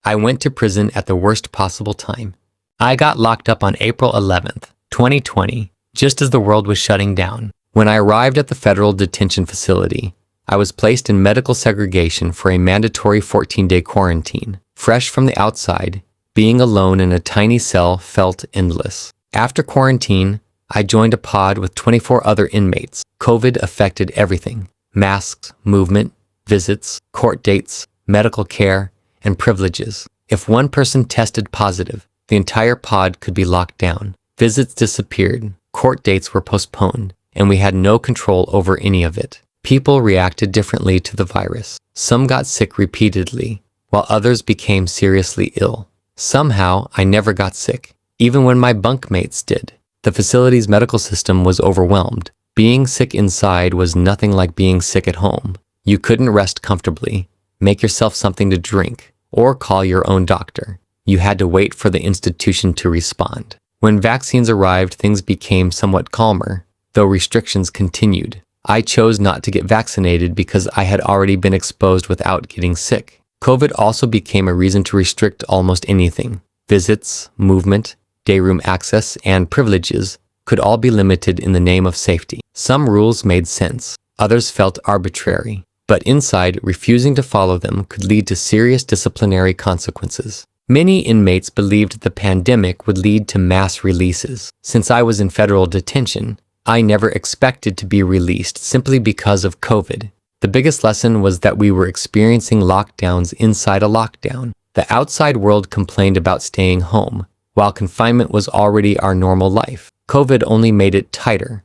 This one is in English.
I went to prison at the worst possible time. I got locked up on April 11th, 2020, just as the world was shutting down. When I arrived at the federal detention facility, I was placed in medical segregation for a mandatory 14-day quarantine. Fresh from the outside, being alone in a tiny cell felt endless. After quarantine, I joined a pod with 24 other inmates. COVID affected everything: masks, movement, visits, court dates, medical care, and privileges. If one person tested positive, the entire pod could be locked down. Visits disappeared, court dates were postponed, and we had no control over any of it. People reacted differently to the virus. Some got sick repeatedly, while others became seriously ill. Somehow, I never got sick, even when my bunkmates did. The facility's medical system was overwhelmed. Being sick inside was nothing like being sick at home. You couldn't rest comfortably, make yourself something to drink, or call your own doctor. You had to wait for the institution to respond. When vaccines arrived, things became somewhat calmer, though restrictions continued. I chose not to get vaccinated because I had already been exposed without getting sick. COVID also became a reason to restrict almost anything. Visits, movement, dayroom access, and privileges could all be limited in the name of safety. Some rules made sense, others felt arbitrary, but inside, refusing to follow them could lead to serious disciplinary consequences. Many inmates believed the pandemic would lead to mass releases. Since I was in federal detention, I never expected to be released simply because of COVID. The biggest lesson was that we were experiencing lockdowns inside a lockdown. The outside world complained about staying home, while confinement was already our normal life. COVID only made it tighter,